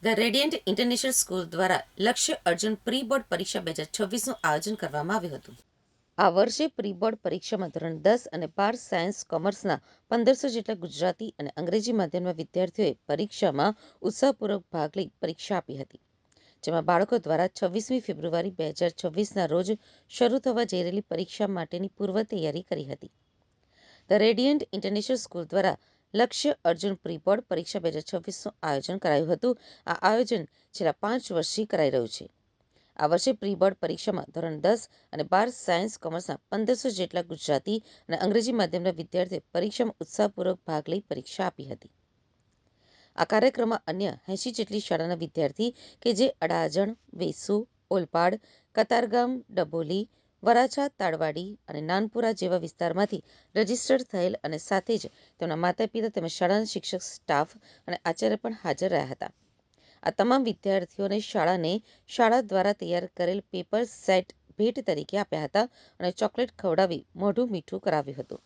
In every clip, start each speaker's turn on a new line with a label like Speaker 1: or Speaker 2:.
Speaker 1: The radiant international school દ્વારા લક્ષ્ય Arjun pre board પરીક્ષા 2026નું આયોજન કરવામાં આવ્યું હતું. આ વર્ષે પ્રી બોર્ડ પરીક્ષામાં ધોરણ 10 અને 12 સાયન્સ કોમર્સના 1500 જેટલા ગુજરાતી અને અંગ્રેજી માધ્યમના વિદ્યાર્થીઓએ પરીક્ષામાં ઉત્સાહપૂર્વક ભાગ લઈ પરીક્ષા આપી હતી, જેમાં બાળકો દ્વારા 26મી ફેબ્રુઆરી 2026ના રોજ શરૂ થવા જઈ રહેલી પરીક્ષા માટેની પૂર્વ તૈયારી કરી હતી. ધ રેડિયન્ટ ઇન્ટરનેશનલ સ્કૂલ દ્વારા લક્ષ્ય અર્જુન પ્રી બોર્ડ પરીક્ષા 2026નું આયોજન કરાયું હતું. આ આયોજન છેલ્લા 5 વર્ષથી કરાઈ રહ્યું છે. આ વર્ષે પ્રી બોર્ડ પરીક્ષામાં ધોરણ 10 અને 12 સાયન્સ કોમર્સના 1500 જેટલા ગુજરાતી અને અંગ્રેજી માધ્યમના વિદ્યાર્થીઓએ પરીક્ષામાં ઉત્સાહપૂર્વક ભાગ લઈ પરીક્ષા આપી હતી. આ કાર્યક્રમમાં અન્ય 80 જેટલી શાળાના વિદ્યાર્થી કે જે અડાજણ, વેસુ, ઓલપાડ, કતારગામ, ડભોલી, વરાછા, તાળવાડી અને નાનપુરા જેવા વિસ્તારમાંથી રજીસ્ટર્ડ થયેલ અને સાથે જ તેમના માતા પિતા તેમજ શાળાના શિક્ષક, સ્ટાફ અને આચાર્ય પણ હાજર રહ્યા હતા. આ તમામ વિદ્યાર્થીઓને શાળા દ્વારા તૈયાર કરેલ પેપર સેટ ભેટ તરીકે આપ્યા હતા અને ચોકલેટ ખવડાવી મોઢું મીઠું કરાવ્યું હતું.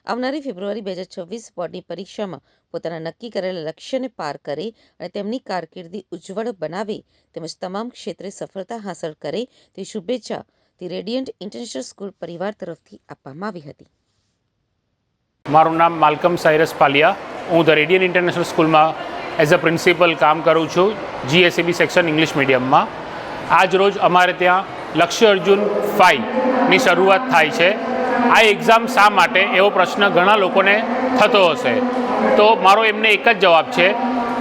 Speaker 1: આવનારી ફેબ્રુઆરી 2026 બોર્ડની પરીક્ષામાં પોતાના નક્કી કરેલા લક્ષ્યને પાર કરે અને તેમની કારકિર્દી ઉજ્જવળ બનાવે તેમજ તમામ ક્ષેત્રે સફળતા હાંસલ કરે તેવી શુભેચ્છા ધી રેડિયન્ટ ઇન્ટરનેશનલ સ્કૂલ પરિવાર તરફથી આપવામાં આવી હતી.
Speaker 2: મારું નામ માલકમ સાયરસ પાલિયા. હું ધ રેડિયન્ટ ઇન્ટરનેશનલ સ્કૂલમાં એઝ અ પ્રિન્સિપલ કામ કરું છું, GSAB સેક્શન ઇંગ્લિશ મીડિયમમાં. આજ રોજ અમારે ત્યાં લક્ષ્ય અર્જુન 5ની શરૂઆત થાય છે. આ એક્ઝામ શા માટે એવો પ્રશ્ન ઘણા લોકોને થતો હશે, તો મારો એમને એક જ જવાબ છે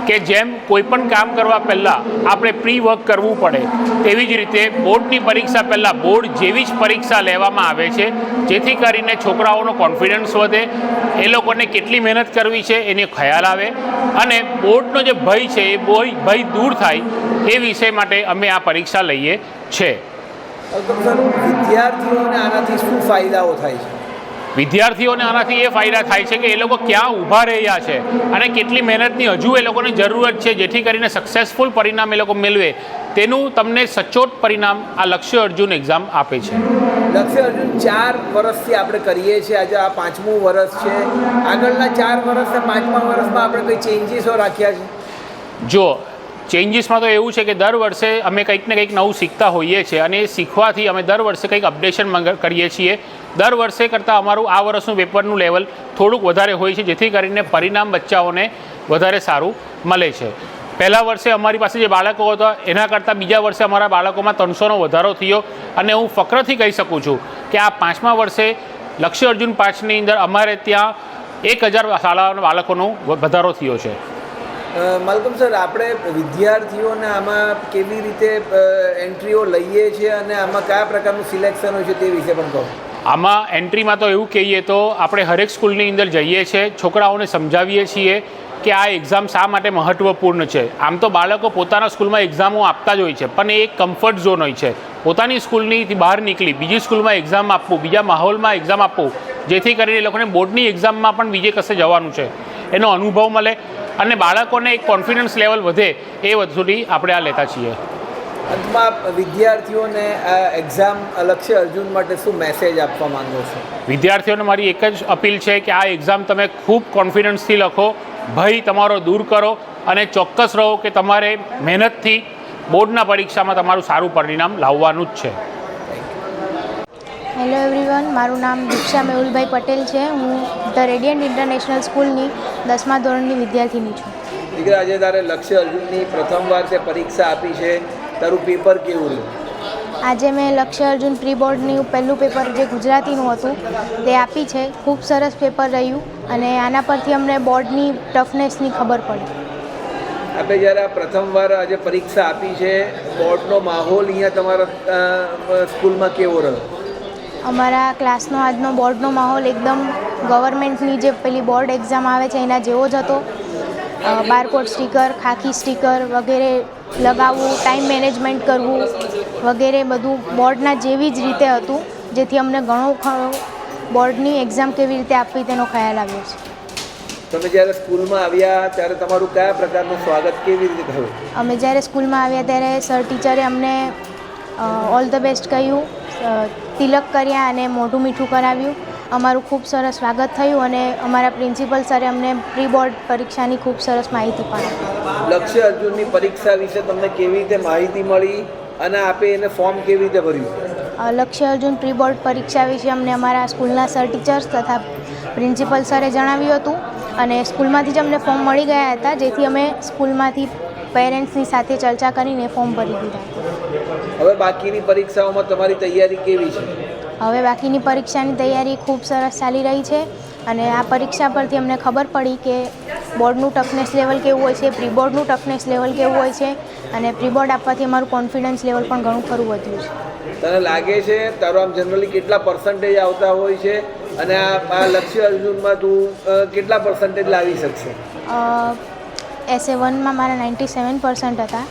Speaker 2: કે જેમ કોઈપણ કામ કરવા પહેલાં આપણે પ્રી વર્ક કરવું પડે, તેવી જ રીતે બોર્ડની પરીક્ષા પહેલાં બોર્ડ જેવી જ પરીક્ષા લેવામાં આવે છે, જેથી કરીને છોકરાઓનો કોન્ફિડન્સ વધે, એ લોકોને કેટલી મહેનત કરવી છે એનો ખ્યાલ આવે અને બોર્ડનો જે ભય છે એ ભય દૂર થાય, એ વિષય માટે અમે આ પરીક્ષા લઈએ છીએ.
Speaker 3: વિદ્યાર્થીઓને આનાથી શું ફાયદાઓ થાય છે?
Speaker 2: વિદ્યાર્થીઓને આનાથી એ ફાયદા થાય છે કે એ લોકો ક્યાં ઊભા રહ્યા છે અને કેટલી મહેનતની હજુ એ લોકોને જરૂરત છે, જેથી કરીને સક્સેસફુલ પરિણામ એ લોકો મેળવે, તેનું તમને સચોટ પરિણામ આ લક્ષ્ય અર્જુન એક્ઝામ આપે છે.
Speaker 3: લક્ષ્ય અર્જુન 4 વર્ષથી આપણે કરીએ છીએ, આજે આ 5મું વર્ષ છે. આગળના 4 વર્ષ અને 5મા વર્ષમાં આપણે કંઈ ચેન્જીસો રાખ્યા છે?
Speaker 2: જો ચેન્જીસમાં તો એવું છે કે દર વર્ષે અમે કંઈક ને કંઈક નવું શીખતા હોઈએ છીએ અને એ શીખવાથી અમે દર વર્ષે કંઈક અપડેશન કરીએ છીએ. દર વર્ષે કરતાં અમારું આ વર્ષનું પેપરનું લેવલ થોડુંક વધારે હોય છે, જેથી કરીને પરિણામ બચ્ચાઓને વધારે સારું મળે છે. પહેલા વર્ષે અમારી પાસે જે બાળકો હતા એના કરતાં બીજા વર્ષે અમારા બાળકોમાં 300નો વધારો થયો અને હું ફક્રથી કહી શકું છું કે આ 5મા વર્ષે લક્ષ્ય અર્જુન 5ની અંદર અમારે ત્યાં 1000 શાળાના બાળકોનો વધારો થયો છે.
Speaker 3: માલકમ સર, આપણે વિદ્યાર્થીઓને આમાં કેવી રીતે એન્ટ્રીઓ લઈએ છીએ અને આમાં કયા પ્રકારનું સિલેક્શન હોય છે તે વિશે પણ કહો.
Speaker 2: આમાં એન્ટ્રીમાં તો એવું કહીએ તો આપણે હરેક સ્કૂલની અંદર જઈએ છીએ, છોકરાઓને સમજાવીએ છીએ કે આ એક્ઝામ શા માટે મહત્ત્વપૂર્ણ છે. આમ તો બાળકો પોતાના સ્કૂલમાં એક્ઝામો આપતા જ હોય છે, પણ એ એક કમ્ફર્ટ ઝોન હોય છે. પોતાની સ્કૂલની બહાર નીકળી બીજી સ્કૂલમાં એક્ઝામ આપવું, બીજા માહોલમાં એક્ઝામ આપવું, જેથી કરીને એ લોકોને બોર્ડની એક્ઝામમાં પણ બીજે કશે જવાનું છે એનો અનુભવ મળે અને બાળકોને એક કોન્ફિડન્સ લેવલ વધે, એ સુધી આપણે આ લેતા છીએ.
Speaker 3: અંતમાં વિદ્યાર્થીઓને આ એક્ઝામ લક્ષ્ય અર્જુન માટે શું મેસેજ આપવા માંગો છો?
Speaker 2: વિદ્યાર્થીઓને મારી એક જ અપીલ છે કે આ એક્ઝામ તમે ખૂબ કોન્ફિડન્સથી લખો, ભય તમારો દૂર કરો અને ચોક્કસ રહો કે તમારે મહેનતથી બોર્ડના પરીક્ષામાં તમારું સારું પરિણામ લાવવાનું જ છે.
Speaker 4: હેલો એવરીવન, મારું નામ દીક્ષા મેહુલભાઈ પટેલ છે. હું ધ રેડિયન્ટ ઇન્ટરનેશનલ સ્કૂલની 10મા ધોરણની વિદ્યાર્થીની છું.
Speaker 3: દીકરા, આજે તારે લક્ષ્ય અર્જુનની પ્રથમવાર તે પરીક્ષા આપી છે, તારું પેપર કેવું રહ્યું?
Speaker 4: આજે મેં લક્ષ્ય અર્જુન પ્રી બોર્ડનું પહેલું પેપર જે ગુજરાતીનું હતું તે આપી છે. ખૂબ સરસ પેપર રહ્યું અને આના પરથી અમને બોર્ડની ટફનેસની ખબર પડી.
Speaker 3: આપણે જ્યારે આ પ્રથમવાર આજે પરીક્ષા આપી છે, બોર્ડનો માહોલ અહીંયા તમારા સ્કૂલમાં કેવો રહ્યો?
Speaker 4: અમારા ક્લાસનો આજનો બોર્ડનો માહોલ એકદમ ગવર્મેન્ટની જે પેલી બોર્ડ એક્ઝામ આવે છે એના જેવો જ હતો. બારકોડ સ્ટીકર, ખાકી સ્ટીકર વગેરે લગાવવું, ટાઈમ મેનેજમેન્ટ કરવું વગેરે બધું બોર્ડના જેવી જ રીતે હતું, જેથી અમને ઘણો ખરો બોર્ડની એક્ઝામ કેવી રીતે આપવી તેનો ખ્યાલ આવ્યો છે.
Speaker 3: તમે જ્યારે સ્કૂલમાં આવ્યા ત્યારે તમારું કયા પ્રકારનું સ્વાગત કેવી રીતે થયું?
Speaker 4: અમે જ્યારે સ્કૂલમાં આવ્યા ત્યારે સર ટીચરે અમને ઓલ ધ બેસ્ટ કહ્યું, તિલક કર્યા અને મોઢું મીઠું કરાવ્યું અમારું ખૂબ સરસ સ્વાગત થયું અને અમારા પ્રિન્સિપલ સરે અમને પ્રી બોર્ડ પરીક્ષાની ખૂબ સરસ માહિતી પણ આપી.
Speaker 3: લક્ષ્ય અર્જુનની પરીક્ષા વિશે તમને કેવી રીતે માહિતી મળી અને આપે એને ફોર્મ કેવી રીતે ભર્યું?
Speaker 4: લક્ષ્ય અર્જુન પ્રી બોર્ડ પરીક્ષા વિશે અમને અમારા સ્કૂલના સર ટીચર્સ તથા પ્રિન્સિપલ સરે જણાવ્યું હતું અને સ્કૂલમાંથી જ અમને ફોર્મ મળી ગયા હતા, જેથી અમે સ્કૂલમાંથી પેરેન્ટ્સની સાથે ચર્ચા કરીને ફોર્મ ભરી દીધા હતા.
Speaker 3: હવે બાકીની પરીક્ષાઓમાં તમારી તૈયારી કેવી છે?
Speaker 4: હવે બાકીની પરીક્ષાની તૈયારી ખૂબ સરસ ચાલી રહી છે અને આ પરીક્ષા પરથી અમને ખબર પડી કે બોર્ડનું ટફનેસ લેવલ કેવું હોય છે, પ્રી બોર્ડનું ટફનેસ લેવલ કેવું હોય છે અને પ્રી બોર્ડ આપવાથી અમારું કોન્ફિડન્સ લેવલ પણ ઘણું ખરું વધ્યું છે.
Speaker 3: તને લાગે છે તારો આમ જનરલી કેટલા પર્સન્ટેજ આવતા હોય છે અને આ લક્ષ્ય અર્જુનમાં તું કેટલા પર્સન્ટેજ લાવી શકશે?
Speaker 4: SA1માં મારા 97% હતા.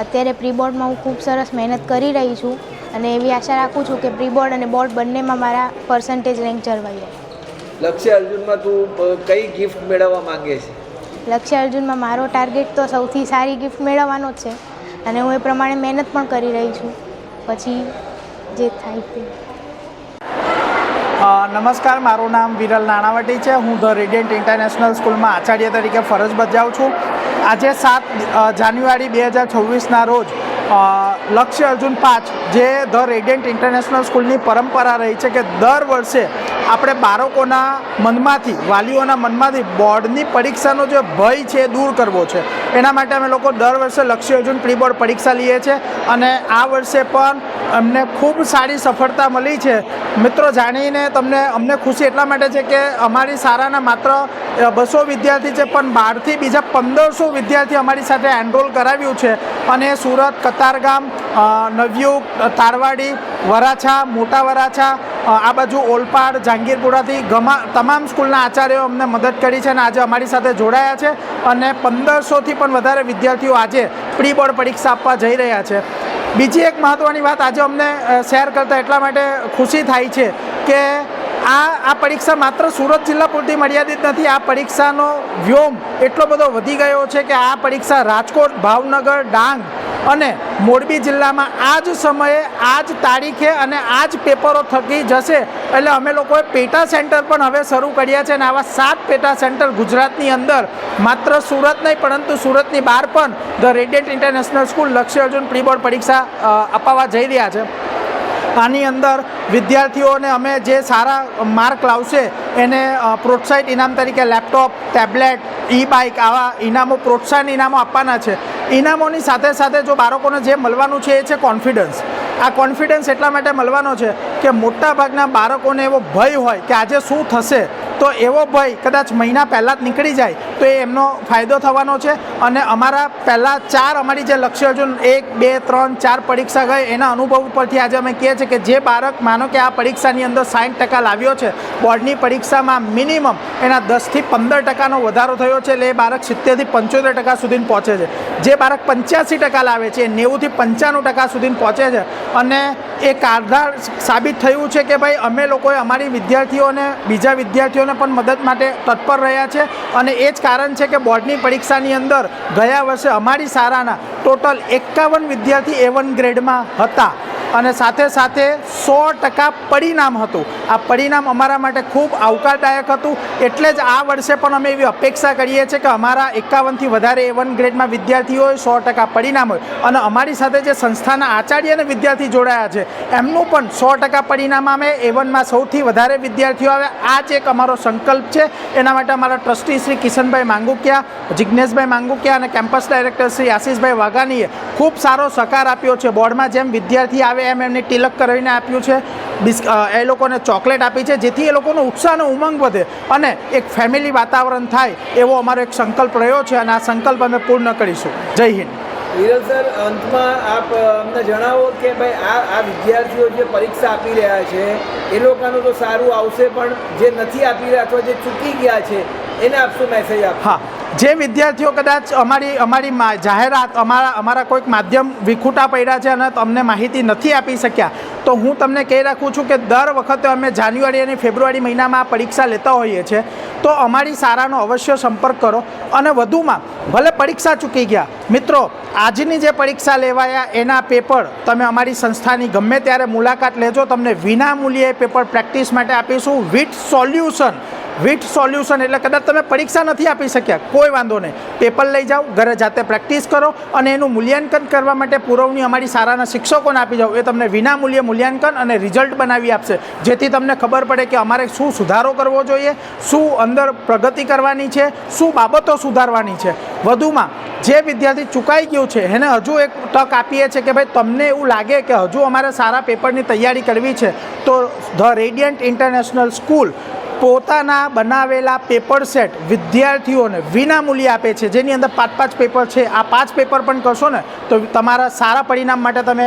Speaker 4: અત્યારે પ્રી બોર્ડમાં હું ખૂબ સરસ મહેનત કરી રહી છું અને એવી આશા રાખું છું કે પ્રી બોર્ડ અને બોર્ડ બંનેમાં મારા પર્સન્ટેજ રેન્ક જળવાઈ રહે.
Speaker 3: લક્ષ્ય અર્જુનમાં તું કઈ ગિફ્ટ મેળવવા માંગે છે?
Speaker 4: લક્ષ્ય અર્જુનમાં મારો ટાર્ગેટ તો સૌથી સારી ગિફ્ટ મેળવવાનો જ છે અને હું એ પ્રમાણે મહેનત પણ કરી રહી છું, પછી જે થાય તે.
Speaker 5: નમસ્કાર, મારું નામ વિરલ નાણાવટી છે. હું ધ રેડિયન્ટ ઇન્ટરનેશનલ સ્કૂલમાં આચાર્ય તરીકે ફરજ બજાવું છું. આજે 7 જાન્યુઆરી 2026ના રોજ લક્ષ્ય અર્જુન 5 જે ધ રેડિયન્ટ ઇન્ટરનેશનલ સ્કૂલની પરંપરા રહી છે કે દર વર્ષે આપણે બાળકોના મનમાંથી, વાલીઓના મનમાંથી બોર્ડની પરીક્ષાનો જે ભય છે એ દૂર કરવો છે. એના માટે અમે લોકો દર વર્ષે લક્ષ્ય અર્જુન પ્રી બોર્ડ પરીક્ષા લઈએ છીએ અને આ વર્ષે પણ અમને ખૂબ સારી સફળતા મળી છે. મિત્રો, જાણીને અમને ખુશી એટલા માટે છે કે અમારી શાળાના માત્ર 200 વિદ્યાર્થી છે પણ બહારથી બીજા 1500 વિદ્યાર્થી અમારી સાથે એનરોલ કરાવ્યું છે અને સુરત, કતારગામ, નવયુગ, તારવાડી, વરાછા, મોટા વરાછા, આ બાજુ ઓલપાડ, જહાંગીરપુરાથી તમામ સ્કૂલના આચાર્યો અમને મદદ કરી છે અને આજે અમારી સાથે જોડાયા છે અને 1500થી પણ વધારે વિદ્યાર્થીઓ આજે પ્રી બોર્ડ પરીક્ષા આપવા જઈ રહ્યા છે. બીજી એક મહત્ત્વની વાત આજે અમને શેર કરતાં એટલા માટે ખુશી થાય છે કે આ પરીક્ષા માત્ર સુરત જિલ્લા પૂરતી મર્યાદિત નથી. આ પરીક્ષાનો વ્યોમ એટલો બધો વધી ગયો છે કે આ પરીક્ષા રાજકોટ, ભાવનગર, ડાંગ અને મોરબી જિલ્લામાં આ જ સમયે, આ જ તારીખે અને આ જ પેપરો થકી જશે. એટલે અમે લોકોએ પેટા સેન્ટર પણ હવે શરૂ કર્યા છે અને આવા 7 પેટા સેન્ટર ગુજરાતની અંદર, માત્ર સુરત નહીં પરંતુ સુરતની બહાર પણ ધ રેડિયન્ટ ઇન્ટરનેશનલ સ્કૂલ લક્ષ્ય અર્જુન પ્રી બોર્ડ પરીક્ષા અપાવવા જઈ રહ્યા છે. આની અંદર વિદ્યાર્થીઓને અમે જે સારા માર્ક લાવશે એને પ્રોત્સાહિત ઇનામ તરીકે લેપટોપ, ટેબ્લેટ, બાઇક આવા ઇનામો, પ્રોત્સાહન ઇનામો આપવાના છે. ઇનામોની સાથે સાથે જો બાળકોને જે મળવાનું છે એ છે કોન્ફિડન્સ. આ કોન્ફિડન્સ એટલા માટે મળવાનો છે કે મોટાભાગના બાળકોને એવો ભય હોય કે આજે શું થશે, તો એવો ભય કદાચ મહિના પહેલાં જ નીકળી જાય તો એ એમનો ફાયદો થવાનો છે. અને અમારા પહેલાં 4 અમારી જે લક્ષ્ય અર્જુન 1, 2, 3, 4 પરીક્ષા ગઈ એના અનુભવ પરથી આજે અમે કહીએ છીએ કે જે બાળક માનો કે આ પરીક્ષાની અંદર 60% લાવ્યો છે, બોર્ડની પરીક્ષામાં મિનિમમ એના 10થી 15% વધારો થયો છે, એટલે એ બાળક 70થી 75% સુધી પહોંચે છે. જે બાળક 85% લાવે છે એ 90થી 95% સુધી પહોંચે છે અને એ કારદાર સાબિત થયું છે કે ભાઈ અમે લોકોએ અમારી વિદ્યાર્થીઓને, બીજા વિદ્યાર્થીઓને પણ મદદ માટે તત્પર રહ્યા છે અને એ જ કારણ છે કે બોર્ડની પરીક્ષાની અંદર ગયા વર્ષે અમારી શાળાના ટોટલ 51 વિદ્યાર્થી A1 ગ્રેડમાં હતા અને સાથે સાથે 100% પરિણામ હતું. આ પરિણામ અમારા માટે ખૂબ આવકારદાયક હતું. એટલે જ આ વર્ષે પણ અમે એવી અપેક્ષા કરીએ છીએ કે અમારા 51થી વધારે A1 ગ્રેડમાં વિદ્યાર્થીઓ હોય, 100% પરિણામ હોય અને અમારી સાથે જે સંસ્થાના આચાર્ય અને વિદ્યાર્થી જોડાયા છે એમનું પણ 100% પરિણામ આવે, A1માં સૌથી વધારે વિદ્યાર્થીઓ આવે. આ જ એક અમારો સંકલ્પ છે. એના માટે અમારા ટ્રસ્ટી શ્રી કિશનભાઈ માંગુકિયા, જિજ્ઞેશભાઈ માંગુકિયા અને કેમ્પસ ડાયરેક્ટર શ્રી આશીષભાઈ વાઘાણીએ ખૂબ સારો સહકાર આપ્યો છે. બોર્ડમાં જેમ વિદ્યાર્થી આવે એમ એમને તિલક કરાવીને આપ્યું છે, એ લોકોને ચોકલેટ આપી છે, જેથી એ લોકોનો ઉત્સાહ અને ઉમંગ વધે અને એક ફેમિલી વાતાવરણ થાય એવો અમારો એક સંકલ્પ રહ્યો છે અને આ સંકલ્પ અમે પૂર્ણ કરીશું. જય હિન્દ.
Speaker 3: વિરલ સર, અંતમાં આપ અમને જણાવો કે ભાઈ આ વિદ્યાર્થીઓ જે પરીક્ષા આપી રહ્યા છે એ લોકોનું તો સારું આવશે, પણ જે નથી આપી રહ્યા અથવા જે ચૂકી ગયા છે એને આપ શું મેસેજ આપશો?
Speaker 5: હા, જે વિદ્યાર્થીઓ કદાચ અમારી જાહેરાત અમારા કોઈક માધ્યમ વિખૂટા પડ્યા છે અને તમને માહિતી નથી આપી શક્યા, તો હું તમને કહી રાખું છું કે દર વખતે અમે જાન્યુઆરી અને ફેબ્રુઆરી મહિનામાં આ પરીક્ષા લેતા હોઈએ છીએ. તો અમારી શાળાનો અવશ્ય સંપર્ક કરો. અને વધુમાં ભલે પરીક્ષા ચૂકી ગયા મિત્રો, આજની જે પરીક્ષા લેવાયા એના પેપર તમે અમારી સંસ્થાની ગમે ત્યારે મુલાકાત લેજો. તમને વિના મૂલ્યે પેપર પ્રેક્ટિસ માટે આપીશું વિથ સોલ્યુશન. એટલે કદાચ તમે પરીક્ષા નથી આપી શક્યા, કોઈ વાંધો નહીં, પેપર લઈ જાઓ, ઘરે જાતે પ્રેક્ટિસ કરો અને એનું મૂલ્યાંકન કરવા માટે પુરવણી અમારી શાળાના શિક્ષકોને આપી જાઓ. એ તમને વિના મૂલ્યે મૂલ્યાંકન અને રિઝલ્ટ બનાવી આપશે, જેથી તમને ખબર પડે કે અમારે શું સુધારો કરવો જોઈએ, શું અંદર પ્રગતિ કરવાની છે, શું બાબતો સુધારવાની છે. વધુમાં જે વિદ્યાર્થી ચૂકાઈ ગયું છે એને હજુ એક તક આપીએ છીએ કે ભાઈ તમને એવું લાગે કે હજુ અમારે સારા પેપરની તૈયારી કરવી છે, તો ધ રેડિયન્ટ ઇન્ટરનેશનલ સ્કૂલ પોતાના બનાવેલા પેપર સેટ વિદ્યાર્થીઓને વિના મૂલ્યે આપે છે, જેની અંદર 5 પેપર છે. આ 5 પેપર પણ કરશો ને તો તમારા સારા પરિણામ માટે તમે